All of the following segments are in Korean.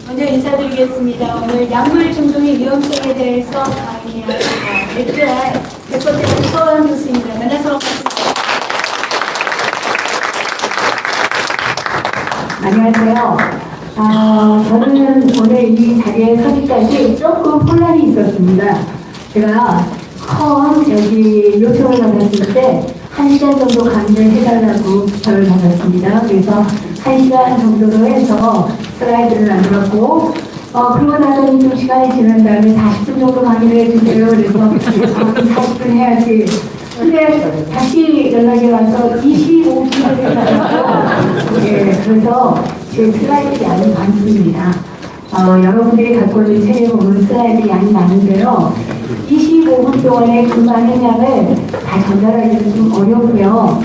먼저 인사드리겠습니다. 오늘 약물 중독의 위험성에 대해서 강의할 대표할 백석대학 서원 교수입니다. 만나서 반갑습니다. 안녕하세요. 저는 오늘 이 자리에 서기까지 조금 혼란이 있었습니다. 제가 처음 여기 요청을 받았을 때 1시간 정도 강의를 해달라고 부탁을 받았습니다. 그래서 1시간 정도로 해서 슬라이드를 만들었고, 그러고 나서는 좀 시간이 지난 다음에 40분 정도 강의를 해주세요. 그래서 40분 해야지. 근데 다시 연락이 와서 25분을 해달라고. 예, 그래서 제 슬라이드 양이 많습니다. 여러분들이 갖고 있는 책에 보면 슬라이드 양이 많은데요. 25분 동안에 그 많은 양을 다 전달하기는 좀 어렵고요.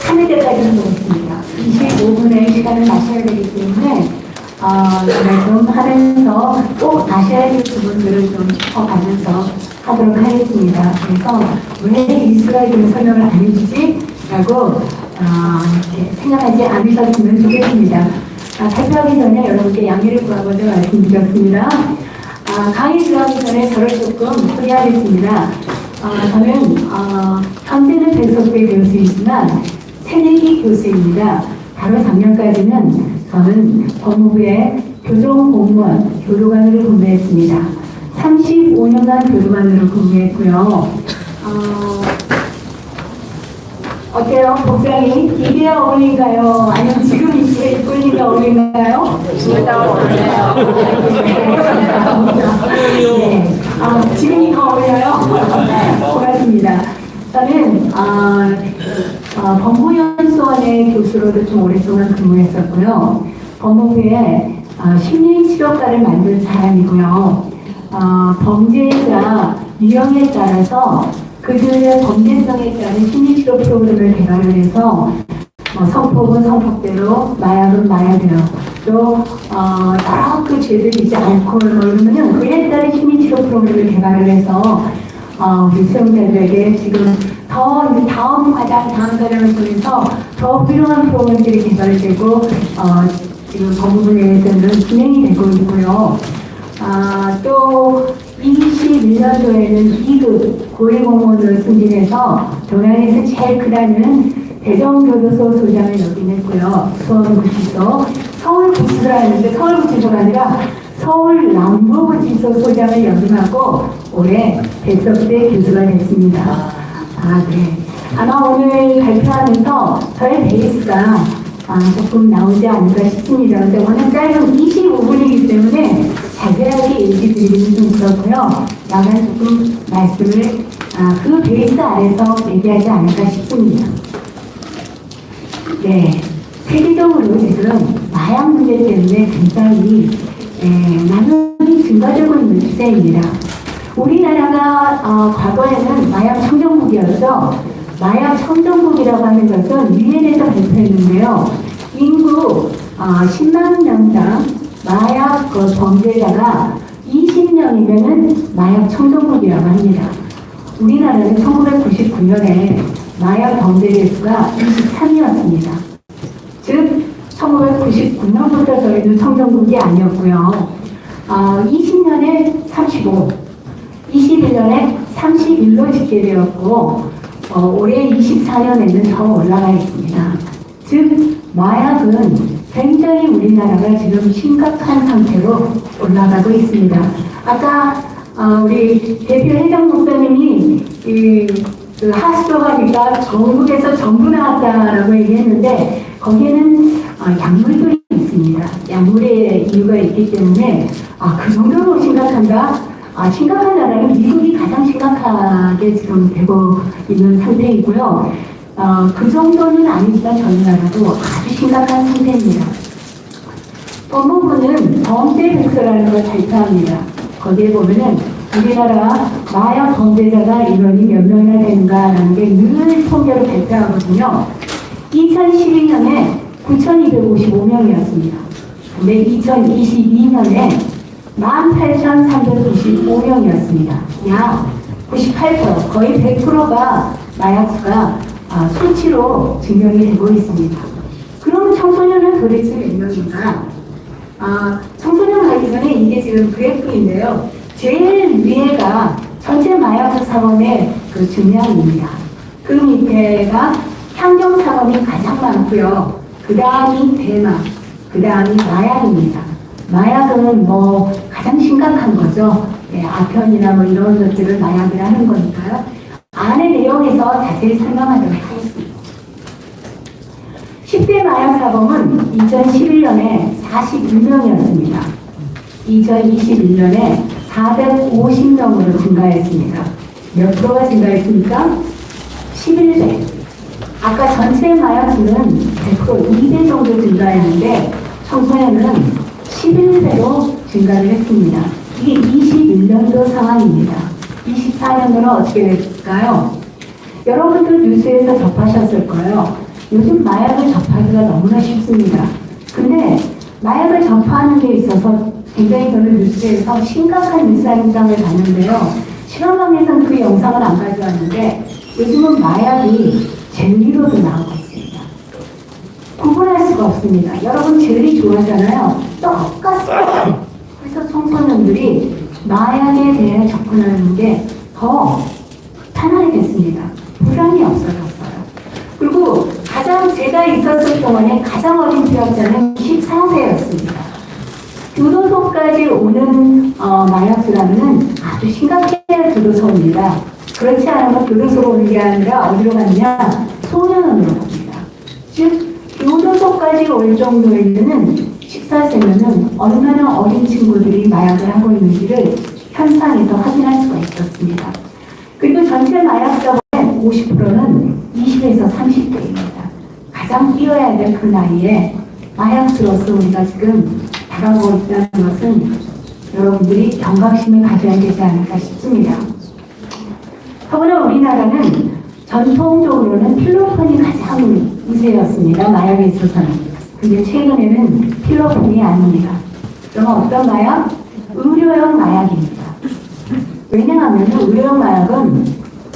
하는 데까지는 그렇습니다. 25분의 시간을 마셔야 되기 때문에 제가 좀 하면서 꼭 아셔야 될 부분들을 좀 짚어가면서 하도록 하겠습니다. 그래서 왜 이 슬라이드를 설명을 안 해주지? 라고 이렇게 생각하지 않으셨으면 좋겠습니다. 발표하기 전에 여러분께 양해를 구하고자 말씀드렸습니다. 강의 들어가기 전에 저를 조금 소개하겠습니다. 저는 현재는 백석대 교수이지만 새내기 교수입니다. 바로 작년까지는 저는 법무부의 교정공무원 교도관으로 근무했습니다. 35년간 교도관으로 근무했고요. 어때요? 복장이 이게 어울린가요? 아니면 지금 입고 있는 게 어울린가요? 둘 다 어울려요. 네. 지금이 더 어울려요? 네, 고맙습니다. 저는 법무연수원의 교수로도 좀 오랫동안 근무했었고요. 법무부에 심리치료과를 만든 사람이고요. 범죄자 유형에 따라서 그들의 범죄성에 따른 심리치료 프로그램을 개발을 해서 성폭은 성폭대로, 마약은 마약대로, 또 여러 그 죄들이 이제 알코올 이러면은 그에 따른 심리치료 프로그램을 개발을 해서 우리 수용자들에게 지금 더 이제 다음 과정을 통해서 더 훌륭한 프로그램들이 개발되고 지금 법무부 내에서는 진행이 되고 있고요. 또 21년도에는 2급 고위공무원으로 승진해서 동양에서 제일 크다는 대전교도소 소장을 역임했고요. 수원구치소, 서울구치소라 하는데 서울구치소가 아니라 서울 남부구치소 소장을 역임하고 올해 백석대 교수가 됐습니다. 네. 아마 오늘 발표하면서 저의 베이스가 조금 나오지 않을까 싶습니다. 근데 워낙 짧은 25분이기 때문에 자세하게 얘기 드리기는 좀 그렇고요. 약간 조금 말씀을 그 베이스 아래서 얘기하지 않을까 싶습니다. 네, 세계적으로 지금 마약 문제 때문에 굉장히 나눔이 증가되고 있는 추세입니다. 우리나라가 과거에는 마약 청정국이었죠. 마약 청정국이라고 하는 것은 유엔에서 발표했는데요. 인구 10만 명당 마약 범죄자가 20명이면은 마약 청정국이라고 합니다. 우리나라는 1999년에 마약 범죄 수가 23이었습니다. 즉 1999년부터 저희는 청정국이 아니었고요. 20년에 35, 21년에 31로 집계되었고 올해 24년에는 더 올라가 있습니다. 즉 마약은 굉장히 우리나라가 지금 심각한 상태로 올라가고 있습니다. 아까 우리 대표 회장 목사님이 그 하수도가니까 전국에서 전부 나왔다라고 얘기했는데 거기에는 약물들이 있습니다. 약물의 이유가 있기 때문에 그 정도로 심각한가? 심각한 나라는 미국이 가장 심각하게 지금 되고 있는 상태이고요. 그 정도는 아니지만 저희 나라도 아주 심각한 상태입니다. 법무부는 범죄백서라는 걸 발표합니다. 거기에 보면은 우리나라 마약 범죄자가 인원이 몇 명이나 되는가라는 게 늘 통계로 발표하거든요. 2012년에 9,255명이었습니다. 근데 2022년에 18,395명이었습니다. 약 98%, 거의 100%가 마약수가 수치로 증명이 되고 있습니다. 그럼 청소년은 도대체 몇 명인가? 청소년 가기 전에 이게 지금 그래프인데요. 제일 위에가 전체 마약수 사범의 그 증량입니다. 그 밑에가 향정 사범이 가장 많고요. 그 다음이 대마, 그 다음이 마약입니다. 마약은 뭐 가장 심각한 거죠. 아편이나 뭐 이런 것들을 마약이라 하는 거니까요. 안의 내용에서 자세히 설명하도록 하겠습니다. 10대 마약 사범은 2011년에 41명이었습니다. 2021년에 450명으로 증가했습니다. 몇 프로가 증가했습니까? 11배. 아까 전체 마약수는 100% 2배 정도 증가했는데 청소년은 11배로 증가를 했습니다. 이게 21년도 상황입니다. 24년도는 어떻게 될까요? 여러분들 뉴스에서 접하셨을 거예요. 요즘 마약을 접하기가 너무나 쉽습니다. 근데 마약을 접하는 데 있어서 굉장히 저는 뉴스에서 심각한 일상을 봤는데요. 실험방에서는 그 영상을 안 가져왔는데 요즘은 마약이 젤리로도 나오고 있습니다. 구분할 수가 없습니다. 여러분 젤리 좋아하잖아요. 똑같습니다. 그래서 청소년들이 마약에 대해 접근하는 게 더 편하겠습니다. 불안이 없어졌어요. 그리고 가장 제가 있었을 동안에 가장 어린 피해자는 14세였습니다. 교도소까지 오는 마약수라면 아주 심각해야 교도소입니다. 그렇지 않으면 교도소로 오는 게 아니라 어디로 갔냐? 소년원으로 갑니다. 즉 교도소까지 올 정도에는 14세면은 얼마나 어린 친구들이 마약을 하고 있는지를 현상에서 확인할 수가 있었습니다. 그리고 전체 마약 사범의 50%는 20에서 30대입니다. 가장 뛰어야 될 그 나이에 마약수로서 우리가 지금 다가오고 있다는 것은 여러분들이 경각심을 가져야 되지 않을까 싶습니다. 더구나 우리나라는 전통적으로는 필로폰이 가장 우세였습니다. 마약에 있어서는. 근데 최근에는 필로폰이 아닙니다. 그럼 어떤 마약? 의료용 마약입니다. 왜냐하면 의료용 마약은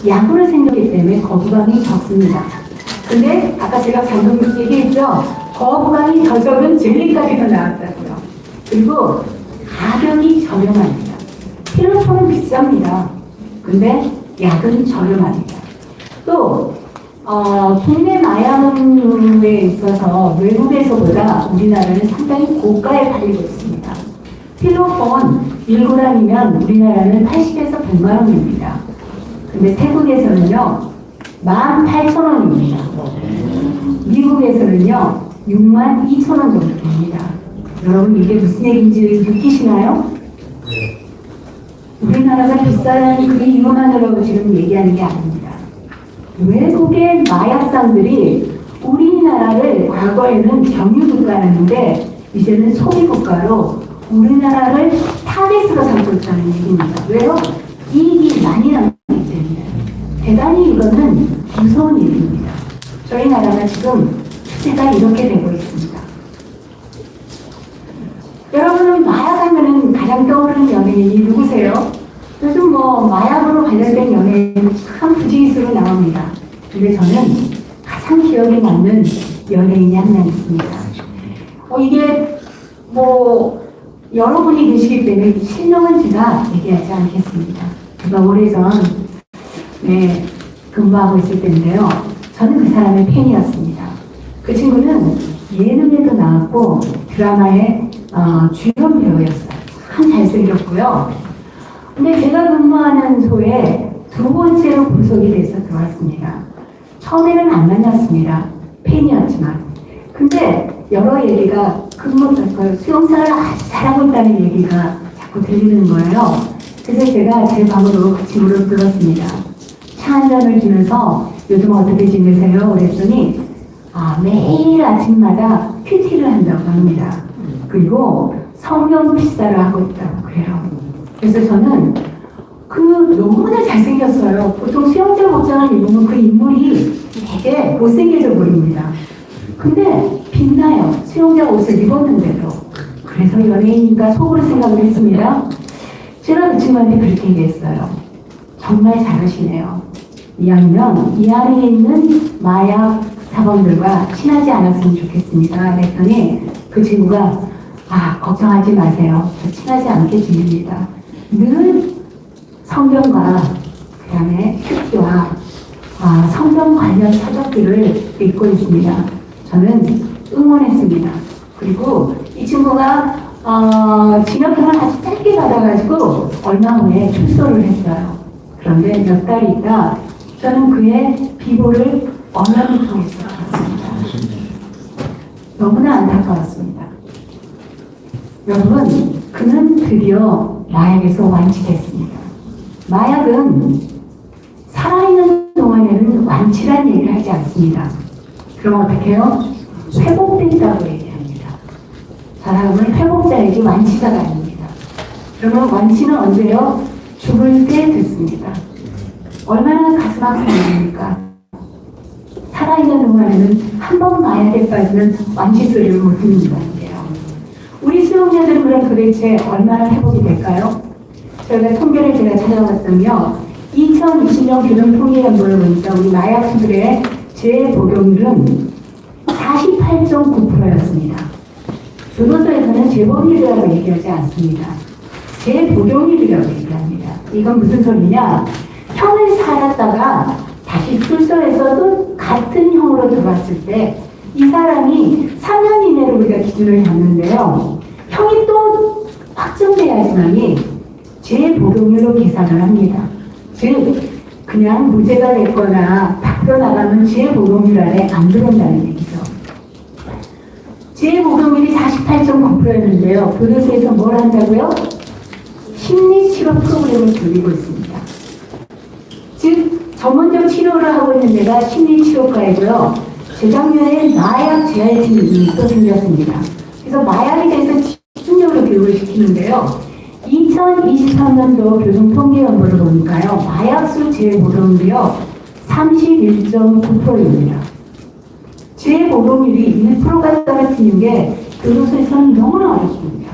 약으로 생겼기 때문에 거부감이 적습니다. 근데 아까 제가 방금 얘기했죠? 거부감이 더 적은 젤리까지도 나왔다고요. 그리고 가격이 저렴합니다. 필로폰은 비쌉니다. 근데 약은 저렴합니다. 또 국내 마약에 있어서 외국에서보다 우리나라는 상당히 고가에 팔리고 있습니다. 필로폰 1g이면 우리나라는 80에서 100만 원입니다. 근데 태국에서는요 18,000원입니다. 미국에서는요 62,000원 정도 됩니다. 여러분 이게 무슨 얘기인지 느끼시나요? 우리나라가 비싼 그 이유만으로 지금 얘기하는 게 아닙니다. 외국의 마약상들이 우리나라를 과거에는 경유국가였는데 이제는 소비국가로 우리나라를 타겟으로 삼고 있다는 얘기입니다. 왜요? 이익이 많이 나기 때문에. 대단히 이거는 무서운 일입니다. 저희 나라가 지금 추세가 이렇게 되고 있습니다. 여러분은 마약하면은 가장 떠오르는 연예인이 누구세요? 요즘 뭐 마약으로 관련된 연예인 참 부지기수로 나옵니다. 근데 저는 가장 기억에 남는 연예인이 한 명 있습니다. 이게 뭐 여러분이 계시기 때문에 실명은 제가 얘기하지 않겠습니다. 제가 오래전 근무하고 있을 때인데요. 저는 그 사람의 팬이었습니다. 그 친구는 예능에도 나왔고 드라마의 주연 배우였어요. 참 잘생겼고요. 근데 제가 근무하는 소에 두 번째로 구속이 돼서 들어왔습니다. 처음에는 안 만났습니다. 팬이었지만. 근데 여러 얘기가 수용사를 아주 잘하고 있다는 얘기가 자꾸 들리는 거예요. 그래서 제가 제 방으로 그 친구를 불렀습니다. 차 한 잔을 주면서 요즘 어떻게 지내세요? 그랬더니 매일 아침마다 큐티를 한다고 합니다. 그리고 성형 피자를 하고 있다고 그래요. 그래서 저는 너무나 잘생겼어요. 보통 수영장 복장을 입으면 그 인물이 되게 못생겨져 보입니다. 근데 빛나요. 수영장 옷을 입었는데도. 그래서 연예인이니까 속으로 생각을 했습니다. 제가 그 친구한테 그렇게 얘기했어요. 정말 잘하시네요. 이왕이면 이 안에 있는 마약 사범들과 친하지 않았으면 좋겠습니다. 그랬더니 그 친구가 걱정하지 마세요. 저 친하지 않게 지냅니다. 늘 성경과 그 다음에 큐티와 성경 관련 서적들을 읽고 있습니다. 저는 응원했습니다. 그리고 이 친구가 진학금을 아주 짧게 받아가지고 얼마 후에 출소를 했어요. 그런데 몇 달 있다 저는 그의 비보를 언론을 통해서 봤습니다. 너무나 안타까웠습니다. 여러분, 그는 드디어 마약에서 완치됐습니다. 마약은 살아있는 동안에는 완치란 얘기를 하지 않습니다. 그럼 어떻게 해요? 회복된다고 얘기합니다. 사람은 회복자이지 완치자가 아닙니다. 그러면 완치는 언제요? 죽을 때 듣습니다. 얼마나 가슴 아픈 일입니까? 살아있는 동안에는 한 번 마약에 빠지면 완치 소리를 못 듣는다는데요. 우리 수용자들은 그럼 도대체 얼마나 회복이 될까요? 저희가 통계를 제가 찾아봤더니요. 2020년 교정 통계 연보를 보니까 우리 마약수들의 재복용률은 48.9%였습니다. 교도소에서는 재범률이라고 얘기하지 않습니다. 재복용률이라고 얘기합니다. 이건 무슨 소리냐? 형을 살았다가 다시 출소해서 또 같은 형으로 들어왔을 때 이 사람이 3년 이내로 우리가 기준을 잡는데요. 형이 또 확정돼야지만이 재복용률로 계산을 합니다. 즉 그냥 무죄가 됐거나 밖으로 나가면 재복용률 안에 안 들어온다는 얘기죠. 재복용률이 48.9%였는데요. 교도소에서 뭘 한다고요? 심리치료 프로그램을 돌리고 있습니다. 즉 전문적 치료를 하고 있는 데가 심리치료과이고요. 재작년에 마약 재활팀이 또 생겼습니다. 그래서 마약에 대해서 집중적으로 교육을 시키는데요. 2023년도 교정통계연보를 보니까요. 마약수 재복용률이요. 31.9%입니다. 재복용률이 1%가 떨어지는 게 교도소에서는 너무나 어렵습니다.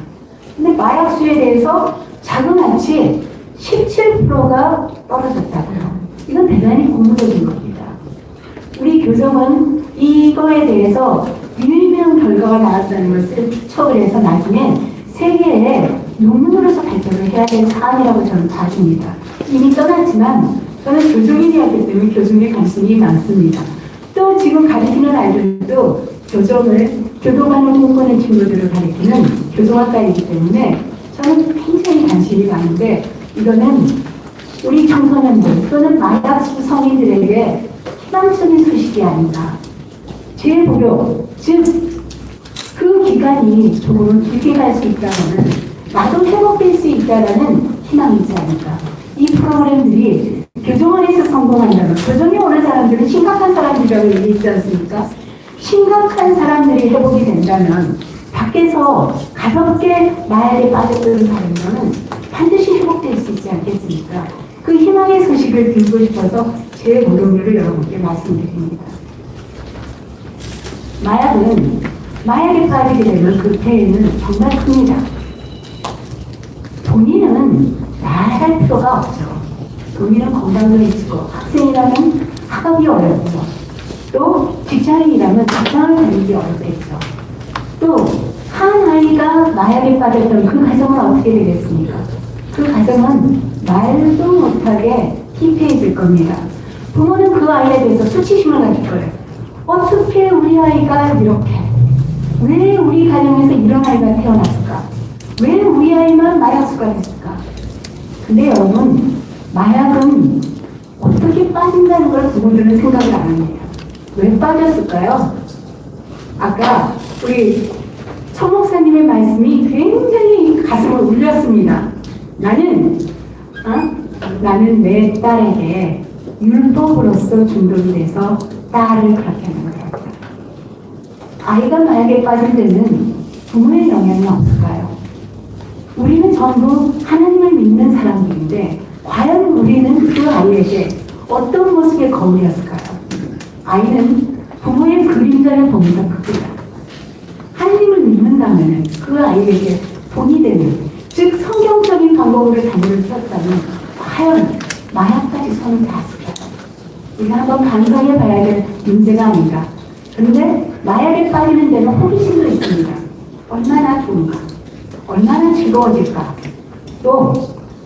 근데 마약수에 대해서 자그마치 17%가 떨어졌다고요. 이건 대단히 고무적인 겁니다. 우리 교정은 이거에 대해서 유의미한 결과가 나왔다는 것을 추측을 해서 나중에 세계에 논문으로서 발표를 해야 될 사안이라고 저는 봐줍니다. 이미 떠났지만 저는 교정인이었기 때문에 교정에 관심이 많습니다. 또 지금 가르치는 아이들도 교도관을 꿈꾸는 친구들을 가르치는 교정학과이기 때문에 저는 굉장히 관심이 많은데 이거는 우리 청소년들 또는 마약수 성인들에게 희망적인 소식이 아닌가. 재복용, 즉 그 기간이 조금 길게 갈 수 있다면 나도 회복될 수 있다는 희망이지 않을까. 이 프로그램들이 교정원에서 성공한다면 교정에 오는 사람들은 심각한 사람들이라고 얘기했지 않습니까? 심각한 사람들이 회복이 된다면 밖에서 가볍게 마약에 빠졌던 사람들은 반드시 회복될 수 있지 않겠습니까? 그 희망의 소식을 듣고 싶어서 제 목록률을 여러분께 말씀드립니다. 마약은 마약에 빠지게 되면 그 폐해는 정말 큽니다. 본인은 나아갈 필요가 없죠. 본인은 건강을 해치고 학생이라면 학업이 어렵고 또 직장인이라면 직장을 다니기 어렵겠죠. 또 한 아이가 마약에 빠졌던 그 가정은 어떻게 되겠습니까? 그 가정은 말도 못하게 피폐해질 겁니다. 부모는 그 아이에 대해서 수치심을 가질 거예요. 어떻게 우리 아이가 이렇게, 왜 우리 가정에서 이런 아이가 태어났을까? 왜 우리 아이만 마약수가 됐을까? 근데 여러분, 마약은 어떻게 빠진다는 걸 부모들은 생각을 안 합니다. 왜 빠졌을까요? 아까 우리 서 목사님의 말씀이 굉장히 가슴을 울렸습니다. 나는 내 딸에게 율법으로서 중독이 돼서 딸을 그렇게 하는 거예요. 아이가 마약에 빠질 때는 부모의 영향이 없을까요? 우리는 전부 하나님을 믿는 사람들인데 과연 우리는 그 아이에게 어떤 모습의 거울이었을까요? 아이는 부모의 그림자를 보면서 큽니다. 하나님을 믿는다면 그 아이에게 본이 되는, 즉 성경적인 방법으로 자녀를 키웠다면 과연 마약까지 손을 닿았을까요? 우리가 한번 반성해 봐야 될 문제가 아닌가. 그런데 마약에 빠지는 데는 호기심도 있습니다. 얼마나 좋은가, 얼마나 즐거워질까. 또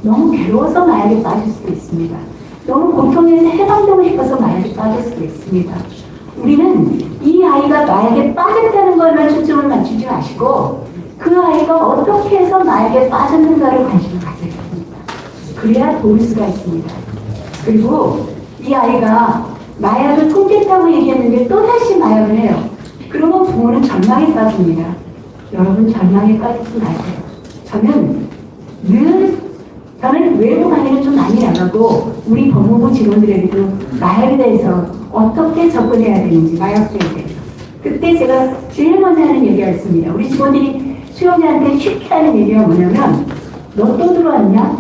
너무 괴로워서 마약에 빠질 수도 있습니다. 너무 고통에서 해방되고 싶어서 마약에 빠질 수도 있습니다. 우리는 이 아이가 마약에 빠졌다는 것만 초점을 맞추지 마시고 그 아이가 어떻게 해서 마약에 빠졌는가를 관심을 가져야 합니다. 그래야 도울 수가 있습니다. 그리고 이 아이가 마약을 끊겠다고 얘기했는데 또다시 마약을 해요. 그러면 부모는 절망에 빠집니다. 여러분 절망에 빠지지 마세요. 저는 외부 강의를 좀 많이 나가고 우리 법무부 직원들에게도 마약에 대해서 어떻게 접근해야 되는지, 마약수에 대해서. 그때 제가 제일 먼저 하는 얘기가 있습니다. 우리 직원들이 수용자한테 쉽게 하는 얘기가 뭐냐면 너 또 들어왔냐?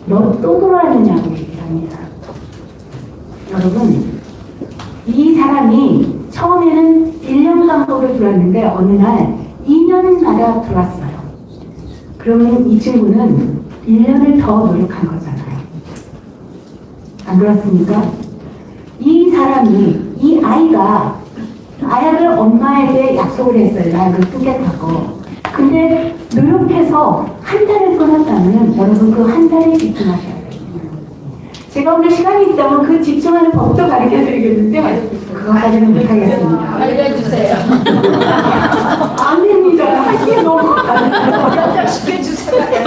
너 또 들어왔느냐고 얘기를 합니다. 여러분, 이 사람이 처음에는 1년 감독으로 들어왔는데 어느 날 2년마다 들어왔어요. 그러면 이 친구는 1년을 더 노력한 거잖아요. 안 그렇습니까? 이 사람이, 이 아이가 마약을 엄마에게 약속을 했어요. 마약을 끊겠다고. 근데 노력해서 한 달을 끊었다면 여러분 그 한 달에 집중하셔야 돼요. 제가 오늘 시간이 있다면 그 집중하는 법도 가르쳐 드리겠는데 그거까지는 못하겠습니다. 알려주세요. 안 됩니다. 할게 너무 시켜주세요.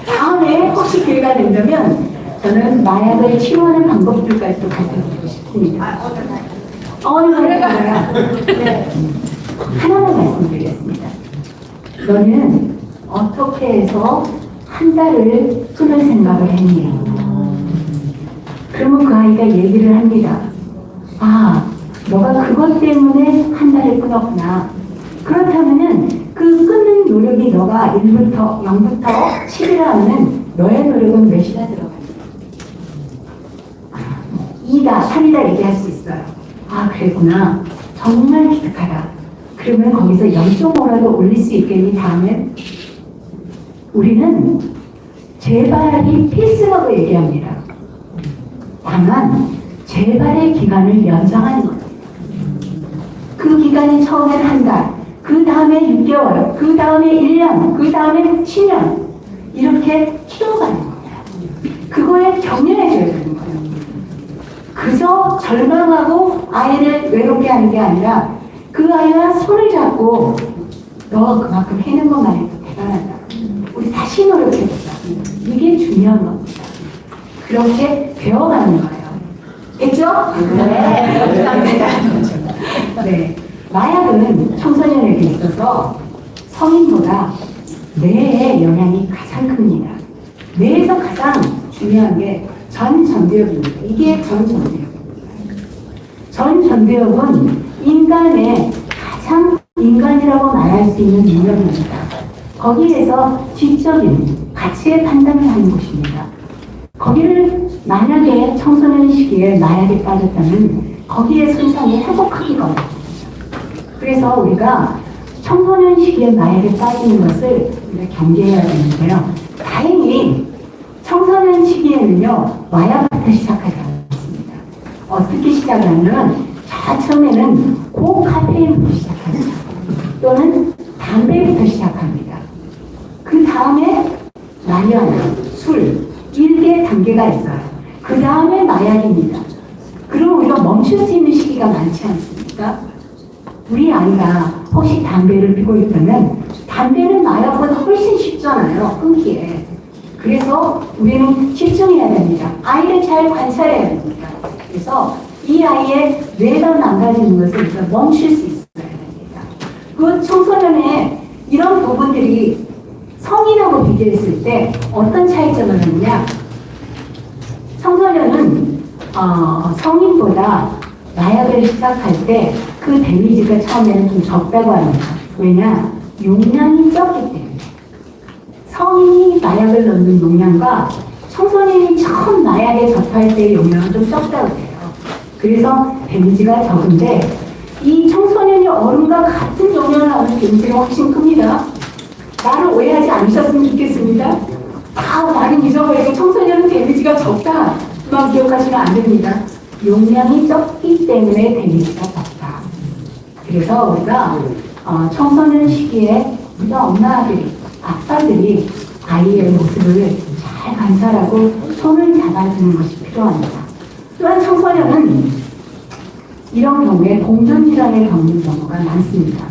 다음에 혹시 기회가 된다면 저는 마약을 치료하는 방법들까지도 가르쳐드리고 싶습니다. 그래가 네. 하나만 말씀드리겠습니다. 너는 어떻게 해서 한 달을 끊을 생각을 했니? 그러면 그 아이가 얘기를 합니다. 아, 너가 그것 때문에 한 달을 끊었구나. 그렇다면은 그 끊는 노력이 너가 1부터 0부터 10이라 하면 너의 노력은 몇이나 들어가니? 2다, 3이다 얘기할 수 있어요. 아, 그랬구나. 정말 기특하다. 그러면 거기서 0.5라도 올릴 수 있겠니? 다음에 우리는 재발이 필수라고 얘기합니다. 다만 재발의 기간을 연장하는 겁니다. 그 기간이 처음엔 한 달, 그 다음에 6개월, 그 다음에 1년, 그 다음에 10년 이렇게 키워가는 겁니다. 그거에 격려해줘야 되는 거예요. 그저 절망하고 아이를 외롭게 하는 게 아니라 그 아이와 손을 잡고 너 그만큼 해낸 것만 해도 대단하다. 우리 다시 노력해보자. 이게 중요한 겁니다. 그렇게 배워가는 거예요. 됐죠? 네, 감사합니다. 네. 마약은 청소년에게 있어서 성인보다 뇌에 영향이 가장 큽니다. 뇌에서 가장 중요한 게 전전두엽입니다. 이게 전전두엽입니다. 전전두엽은 인간의 가장 인간이라고 말할 수 있는 능력입니다. 거기에서 지적인 가치의 판단을 하는 곳입니다. 거기를 만약에 청소년 시기에 마약에 빠졌다면 거기에 손상이 회복하기가 어렵습니다. 그래서 우리가 청소년 시기에 마약에 빠지는 것을 우리가 경계해야 되는데요. 다행히 청소년 시기에는요, 마약부터 시작하지 않습니다. 어떻게 시작하냐면, 처음에는 고카페인부터 시작합니다. 또는 담배부터 시작합니다. 그 다음에 라면, 술, 1개 단계가 있어요. 그 다음에 마약입니다. 그럼 우리가 멈출 수 있는 시기가 많지 않습니까? 우리 아이가 혹시 담배를 피고 있다면 담배는 마약보다 훨씬 쉽잖아요, 끊기에. 그래서 우리는 집중해야 됩니다. 아이를 잘 관찰해야 됩니다. 그래서 이 아이의 뇌가 망가지는 것을 우리가 멈출 수 있어야 됩니다. 그 청소년의 이런 부분들이 성인하고 비교했을 때 어떤 차이점을 하느냐? 청소년은 성인보다 마약을 시작할 때 그 데미지가 처음에는 좀 적다고 합니다. 왜냐? 용량이 적기 때문에. 성인이 마약을 넣는 용량과 청소년이 처음 마약에 접할 때의 용량은 좀 적다고 해요. 그래서 데미지가 적은데 이 청소년이 어른과 같은 용량을 나오는 데미지가 훨씬 큽니다. 나를 오해하지 않으셨으면 좋겠습니다. 많이 잊어버리고 청소년은 데미지가 적다만 기억하시면 안 됩니다. 용량이 적기 때문에 데미지가 적다. 그래서 우리가 청소년 시기에 우리가 엄마들이, 아빠들이 아이의 모습을 잘 관찰하고 손을 잡아주는 것이 필요합니다. 또한 청소년은 이런 경우에 공존질환을 겪는 경우가 많습니다.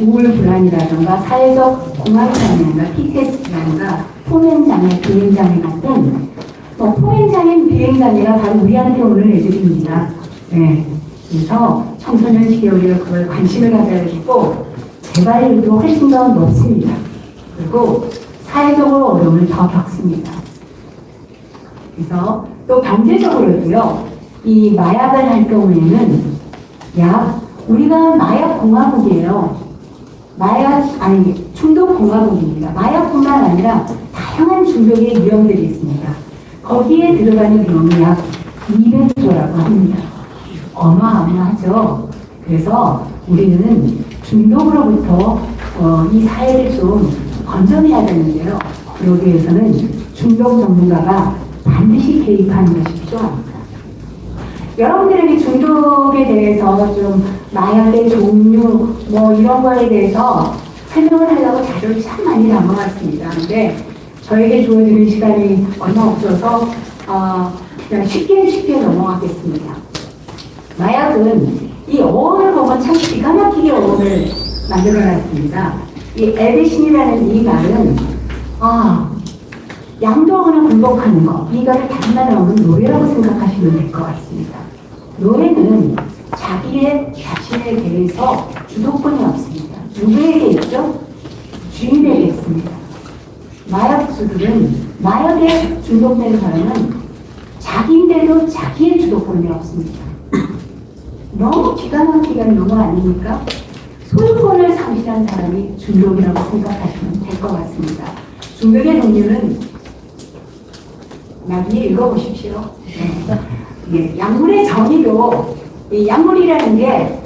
우울불안이라든가 사회적 공황장애나 PTSD라든가 포면장애, 비행장애 같은 포면장애, 비행장애가 바로 우리한테 오는 애들입니다. 네. 그래서 청소년 시기에 우리가 그걸 관심을 가져야 되고 재발률도 훨씬 더 높습니다. 그리고 사회적으로 어려움을 더 겪습니다. 그래서 또 경제적으로도요. 이 마약을 할 경우에는 우리가 마약 공화국이에요. 중독 공화국입니다. 마약뿐만 아니라 다양한 중독의 유형들이 있습니다. 거기에 들어가는 비용이 약 200조라고 합니다. 어마어마하죠. 그래서 우리는 중독으로부터 이 사회를 좀 건져내야 되는데요. 여기 위해서는 중독 전문가가 반드시 개입하는 것이 필요합니다. 여러분들에게 중독에 대해서 좀 마약의 종류 이런 거에 대해서 설명을 하려고 자료를 참 많이 담아왔습니다. 근데 저에게 주어지는 시간이 얼마 없어서 그냥 쉽게 넘어가겠습니다. 마약은 이 어원을 보면 참 기가 막히게 어원을 만들어놨습니다. 이 에디신이라는 이 말은 양도하거나 굴복하는 거, 이거를 다른 말로 하면 노예라고 생각하시면 될 것 같습니다. 노예는 자기의 자신에 대해서 주도권이 없습니다. 누구에게 있죠? 주인에게 있습니다. 마약수들은, 마약에 중독된 사람은 자기인데도 자기의 주도권이 없습니다. 너무 기가 막히게 너무 아닙니까? 소유권을 상실한 사람이 중독이라고 생각하시면 될 것 같습니다. 중독의 종류는 나중에 읽어보십시오. 네. 약물의 정의도, 이 약물이라는 게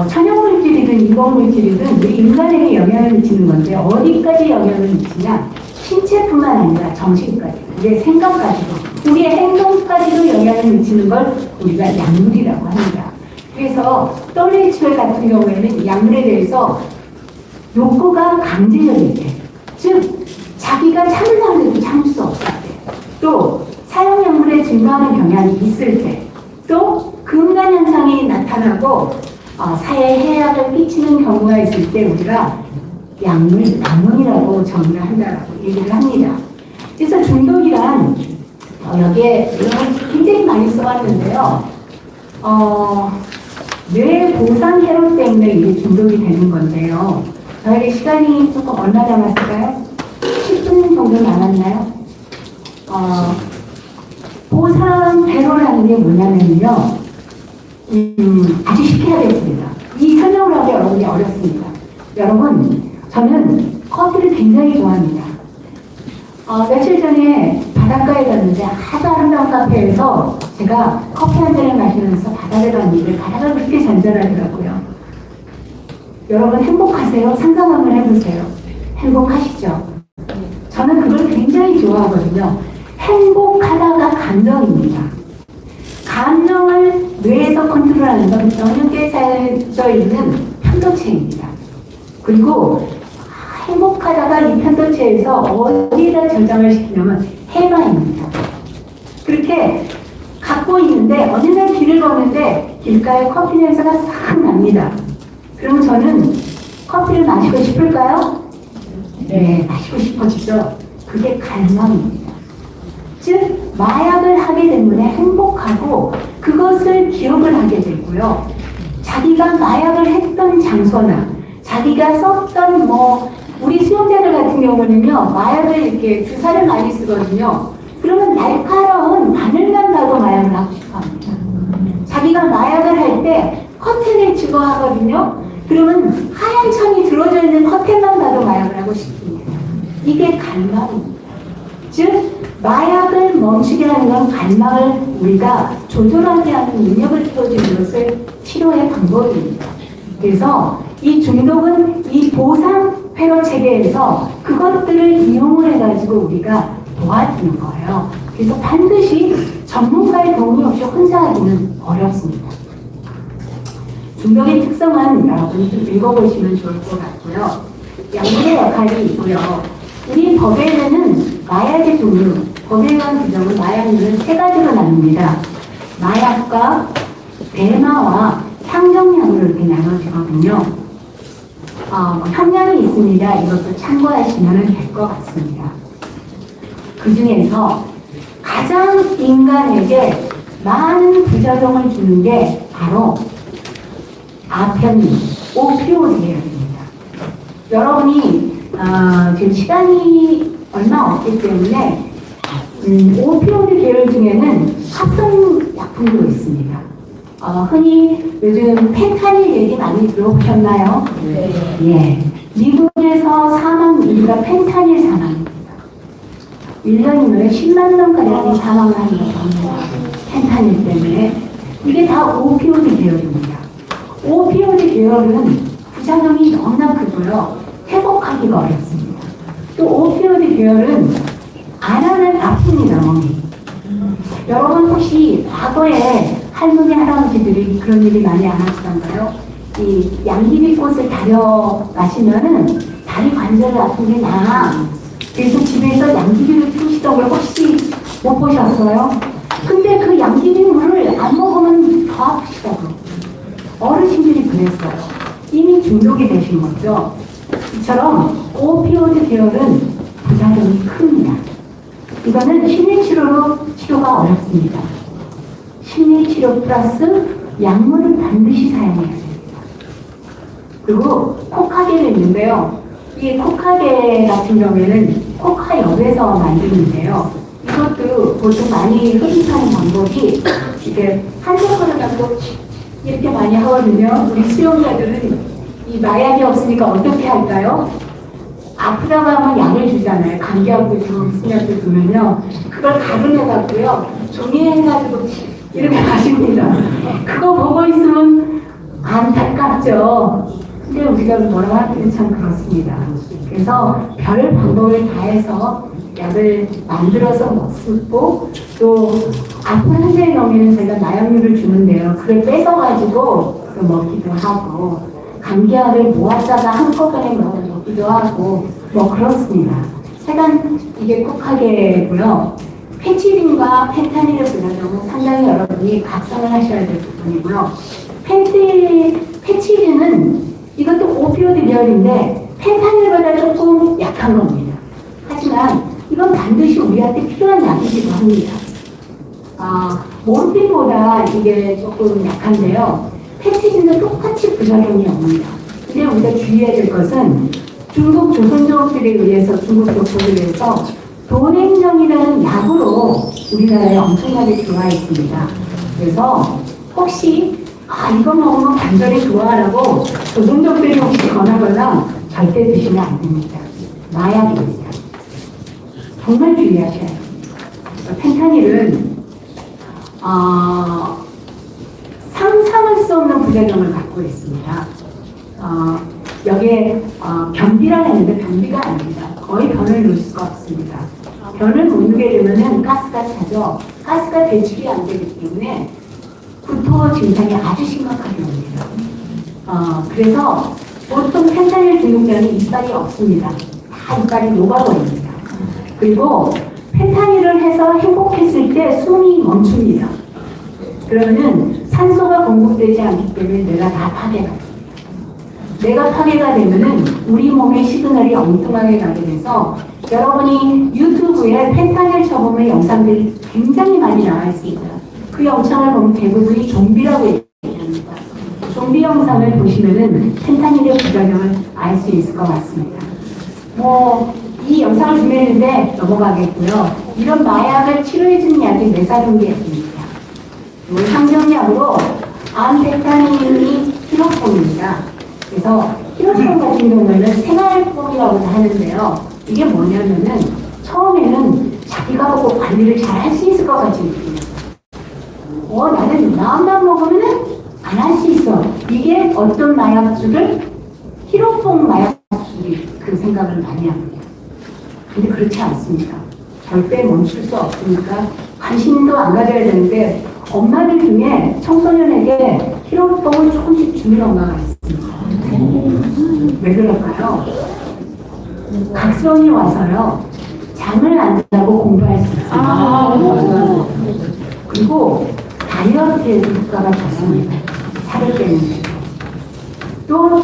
천연물질이든 인공물질이든 우리 인간에게 영향을 미치는 건데 어디까지 영향을 미치냐? 신체뿐만 아니라 정신까지, 우리의 생각까지도, 우리의 행동까지도 영향을 미치는 걸 우리가 약물이라고 합니다. 그래서 WHO 같은 경우에는 약물에 대해서 욕구가 강제적일 때, 즉 자기가 참으려고 해도 참을 수 없을 때, 또 사용약물의 증가하는 경향이 있을 때, 또 금단 현상이 나타나고 사회에 해악을 끼치는 경우가 있을 때 우리가 약물이라고 정의를 한다라고 얘기를 합니다. 그래서 중독이란 여기에 굉장히 많이 써왔는데요. 뇌 보상 회로 때문에 이게 중독이 되는 건데요. 저에게 시간이 조금 얼마 남았을까요? 10분 정도 남았나요? 보상 회로라는 게 뭐냐면요. 아주 쉽게 하겠습니다. 이 설명을 하기 여러분이 어렵습니다. 여러분, 저는 커피를 굉장히 좋아합니다. 며칠 전에 바닷가에 갔는데 아주 아름다운 카페에서 제가 커피 한 잔을 마시면서 바다를 봤는데 바다가 그렇게 잔잔하더라고요. 여러분 행복하세요? 상상 한번 해보세요. 행복하시죠? 저는 그걸 굉장히 좋아하거든요. 행복하다가 감정입니다. 감정을 뇌에서 컨트롤하는 건 저녁에 쌓여져 있는 편도체입니다. 그리고 행복하다가 이 편도체에서 어디에다 저장을 시키냐면 해마입니다. 그렇게 갖고 있는데 어느 날 길을 걷는데 길가에 커피 냄새가 싹 납니다. 그러면 저는 커피를 마시고 싶을까요? 네, 마시고 싶어지죠. 그게 갈망입니다. 즉 마약을 하게 되면 행복하고 그것을 기억을 하게 되고요. 자기가 마약을 했던 장소나 자기가 썼던 우리 수용자들 같은 경우는요, 마약을 이렇게 주사를 많이 쓰거든요. 그러면 날카로운 바늘만 봐도 마약을 하고 싶어 합니다. 자기가 마약을 할 때 커튼을 치고 하거든요. 그러면 하얀 천이 들어져 있는 커튼만 봐도 마약을 하고 싶습니다. 이게 갈망입니다. 즉 마약을 멈추게 하는 건 갈망을 우리가 조절하게 하는 능력을 키워주는 것을 치료의 방법입니다. 그래서 이 중독은 이 보상 페로 체계에서 그것들을 이용을 해가지고 우리가 도와주는 거예요. 그래서 반드시 전문가의 도움이 없이 혼자 하기는 어렵습니다. 중독의 특성은 여러분이 좀 읽어보시면 좋을 것 같고요. 양분의 역할이 있고요. 우리 법에는 마약의 종류, 법에 의한 규정은 마약류는 세 가지로 나눕니다. 마약과 대마와 향정약으로 이렇게 나눠지거든요. 향량이 있습니다. 이것도 참고하시면 될 것 같습니다. 그 중에서 가장 인간에게 많은 부작용을 주는 게 바로 아펜, 오피오드 계열입니다. 여러분이 지금 시간이 얼마 없기 때문에 오피오드 계열 중에는 합성 약품도 있습니다. 흔히 요즘 펜타닐 얘기 많이 들어보셨나요? 네. 예. 미국에서 사망 인구가 펜타닐 사망입니다. 1년이면 10만 명가량이 사망을 하는 겁니다. 펜타닐 때문에. 이게 다 오피오드 계열입니다. 오피오드 계열은 부작용이 너무나 크고요. 회복하기가 어렵습니다. 또 오피오드 계열은 안 하면 아픕니다, 몸이. 여러분 혹시 과거에 할머니, 할아버지들이 그런 일이 많이 안 하시던가요? 이 양귀비꽃을 다려 마시면은 다리 관절이 아픈 게 나아. 그래서 집에서 양귀비를 피우시던 걸 혹시 못 보셨어요? 근데 그 양귀비 물을 안 먹으면 더 아프시다고. 어르신들이 그랬어요. 이미 중독이 되신 거죠. 이처럼 오피오드 계열은 부작용이 큽니다. 이거는 심리치료로 치료가 어렵습니다. 심리치료 플러스 약물을 반드시 사용해야 됩니다. 그리고 코카게가 있는데요. 이 코카게 같은 경우에는 코카엽에서 만드는데요. 이것도 보통 많이 흡입하는 방법이 이게 한 손으로 갖고 이렇게 많이 하거든요. 우리 수용자들은 이 마약이 없으니까 어떻게 할까요? 아프다고 하면 약을 주잖아요. 감기하고 무슨 약을 주면요. 그걸 가루내갖고요. 종이에 해가지고 이렇게 마십니다. 그거 보고 있으면 안타깝죠. 근데 우리가 뭐라고 하기는 참 그렇습니다. 그래서 별 방법을 다해서 약을 만들어서 먹고 또 아픈 환자의 경우에는 저희가 마약류를 주는데요. 그걸 뺏어가지고 먹기도 하고 감기약을 모았다가 한꺼번에 먹기도 하고 뭐 그렇습니다. 하여간 이게 꼭 하게고요. 페치린과 펜타닐의 부작용은 상당히 여러분이 각성을 하셔야 될 부분이고요. 페치린은 이것도 오피오드 계열인데 펜타닐보다 조금 약한 겁니다. 하지만 이건 반드시 우리한테 필요한 약이기도 합니다. 모르핀보다 이게 조금 약한데요. 페치린도 똑같이 부작용이 옵니다. 근데 우리가 주의해야 될 것은 중국 조선족들에 의해서 중국 doctor에 의해서 돈행정이라는 약으로 우리나라에 엄청나게 들어와 있습니다. 그래서 혹시 이거 먹으면 관절이 좋아라고 조선족들이 혹시 권하거나 절대 드시면 안 됩니다. 마약입니다. 정말 주의하셔야 합니다. 펜타닐은 상상할 수 없는 부작용을 갖고 있습니다. 여기에 변비라고 했는데 변비가 아닙니다. 거의 변을 놓을 수가 없습니다. 변을 못 누게 되면은 가스가 차죠. 가스가 배출이 안 되기 때문에 구토 증상이 아주 심각하게 옵니다. 그래서 보통 펜타닐 중독자는 이빨이 없습니다. 다 이빨이 녹아버립니다. 그리고 펜타닐을 해서 행복했을 때 숨이 멈춥니다. 그러면은 산소가 공급되지 않기 때문에 뇌가 다 파괴가 됩니다. 뇌가 파괴가 되면은 우리 몸의 시그널이 엉뚱하게 가게 돼서 여러분이 유튜브에 펜타닐 처방의 영상들이 굉장히 많이 나와 있습니다. 그 영상을 보면 대부분이 좀비라고 얘기합니다. 좀비 영상을 보시면은 펜타닐의 부작용을 알 수 있을 것 같습니다. 이 영상을 준비했는데 넘어가겠고요. 이런 마약을 치료해주는 약이 메사동기약입니다. 상정약으로 암페타민이 히로폼입니다. 그래서 히로폼 같은 경우에는 생활폼이라고 하는데요. 이게 뭐냐면은 처음에는 자기가 보고 관리를 잘 할 수 있을 것 같이 느낍니다. 나는 마음만 먹으면은 안 할 수 있어. 이게 어떤 마약주를 히로폼 마약주를 그 생각을 많이 합니다. 근데 그렇지 않습니다. 절대 멈출 수 없으니까 관심도 안 가져야 되는데 엄마들 중에 청소년에게 히로뽕을 조금씩 주는 엄마가 있습니다. 왜 그럴까요? 각성이 와서요. 잠을 안 자고 공부할 수 있습니다. 그리고 다이어트에 효과가 좋습니다. 살을 빼는 또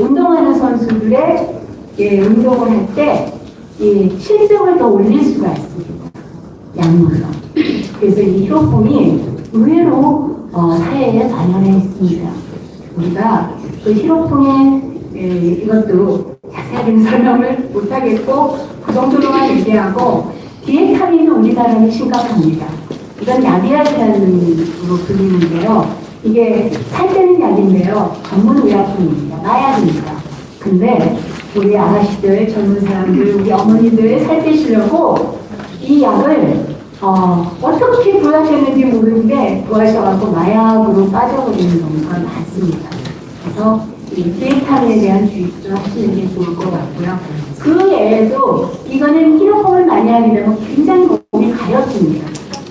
운동하는 선수들의 운동을 할 때 실적을 더 올릴 수가 있습니다. 약물로. 그래서 이 히로폼이 의외로 사회에 반영해 있습니다. 우리가 그 히로폼의 이것도 자세하게는 설명을 못하겠고 그 정도로만 얘기하고 디에타민은 우리나라는 심각합니다. 이건 약이라고 불리는데요. 이게 살 빼는 약인데요. 전문 의약품입니다. 마약입니다. 근데 우리 아가씨들, 젊은 사람들, 우리 어머니들 살 빼시려고 이 약을 어떻게 구하셨는지 모르는데 구하셔갖고 마약으로 빠져버리는 경우가 많습니다. 그래서 이 디에타민에 대한 주의도 하시는 게 좋을 것 같고요. 그 외에도 이거는 히로폼을 많이 하게 되면 굉장히 몸이 가렵습니다.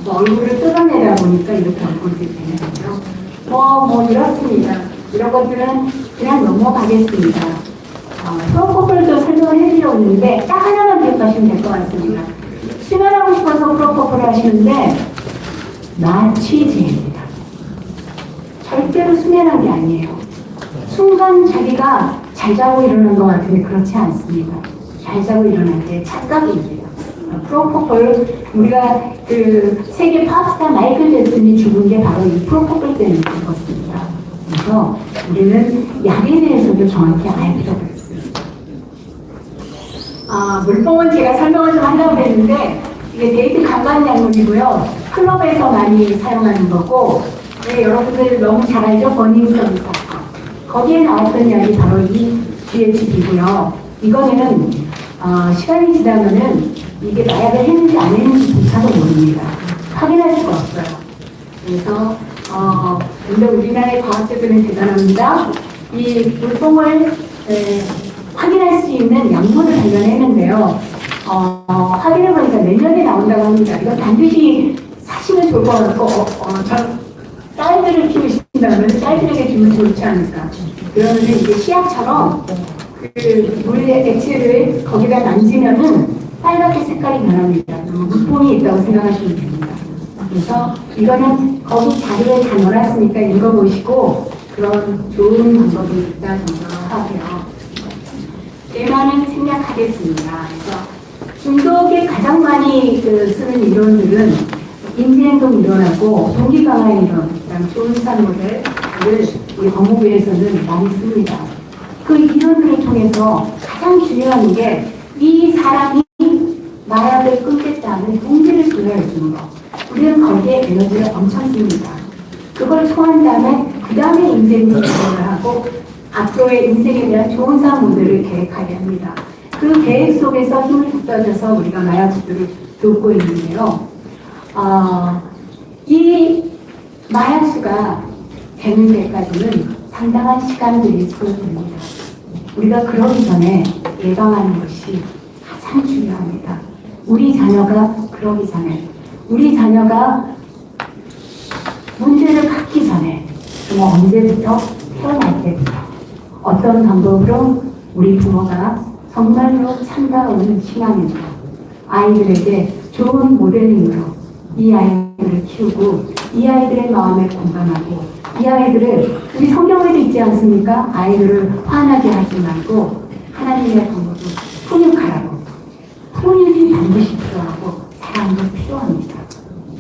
얼굴을 뜯어내다 보니까 이렇게 얼굴이 되는 거죠. 이렇습니다. 이런 것들은 그냥 넘어가겠습니다. 프로포폴도 설명을 해드리려고 했는데 딱 하나만 기억하시면 될 것 같습니다. 수면하고 싶어서 프로포폴 하시는데 나취제입니다. 절대로 수면한 게 아니에요. 순간 자기가 잘 자고 일어난 것 같은데 그렇지 않습니다. 잘 자고 일어난 게 착각입니다. 프로포폴, 우리가 그 세계 팝스타 마이클 잭슨이 죽은 게 바로 이 프로포폴 때문에 죽었습니다. 그래서 우리는 약에 대해서도 정확히 알 필요가 있습니다. 물뽕은 제가 설명을 좀 하려고 했는데 이게 데이트 강간 약물이고요. 클럽에서 많이 사용하는 거고 여러분들 너무 잘 알죠? 버닝썬 사건. 거기에 나왔던 약이 바로 이 GHB고요. 이거는 시간이 지나면은 이게 마약을 했는지 안 했는지조차도 모릅니다. 확인할 수가 없어요. 그래서 근데 우리나라의 과학자들은 대단합니다. 이 물뽕을 확인할 수 있는 약물을 발견했는데요. 확인해보니까 내년에 나온다고 합니다. 이거 반드시 사시면 좋을 것 같고 딸들을 키우신다면 딸들에게 주면 좋지 않을까. 그러면 이게 시약처럼 그 물의 액체를 거기다 만지면은 빨갛게 색깔이 변합니다. 물뽕이 있다고 생각하시면 됩니다. 그래서 이거는 거기 자료에 다 넣어놨으니까 읽어보시고 그런 좋은 방법이 있다 생각하고요. 테마는 생략하겠습니다. 그래서 중독에 가장 많이 쓰는 이론들은 인지행동 이론하고 동기 강화 이론, 그다음 조은산 모델을 우리 법무부에서는 많이 씁니다. 그 이론들을 통해서 가장 중요한 게 이 사람이 마약을 끊겠다는 동기를 부여해주는 거. 우리는 거기에 에너지를 엄청 씁니다. 그걸 통한 다음에 그 다음에 인생 계획을 하고 앞으로의 인생에 대한 좋은 삶 모델을 계획하게 합니다. 그 계획 속에서 힘을 북돋아서 우리가 마약수들을 돕고 있는데요. 이 마약수가 되는 데까지는 상당한 시간들이 소요됩니다. 우리가 그러기 전에 예방하는 것이 가장 중요합니다. 우리 자녀가 그러기 전에, 우리 자녀가 문제를 갖기 전에, 언제부터? 태어날 때부터 어떤 방법으로 우리 부모가 정말로 참다운 신앙입니다. 아이들에게 좋은 모델링으로 이 아이들을 키우고 이 아이들의 마음에 공감하고 이 아이들을 우리 성경에도 있지 않습니까? 아이들을 화나게 하지 말고 하나님의 방법을 훈육하라고. 훈육이 반드시 필요하고 사랑도 필요합니다.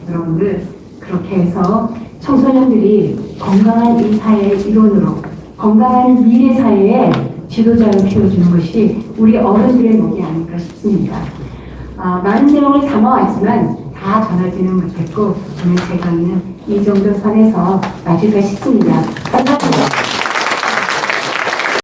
여러분들 그렇게 해서 청소년들이 건강한 이 사회의 일원으로 건강한 미래 사회의 지도자를 키워주는 것이 우리 어른들의 몫이 아닐까 싶습니다. 많은 내용을 담아왔지만 다 전하지는 못했고 오늘 제 강의는 이 정도 선에서 마칠까 싶습니다. 감사합니다.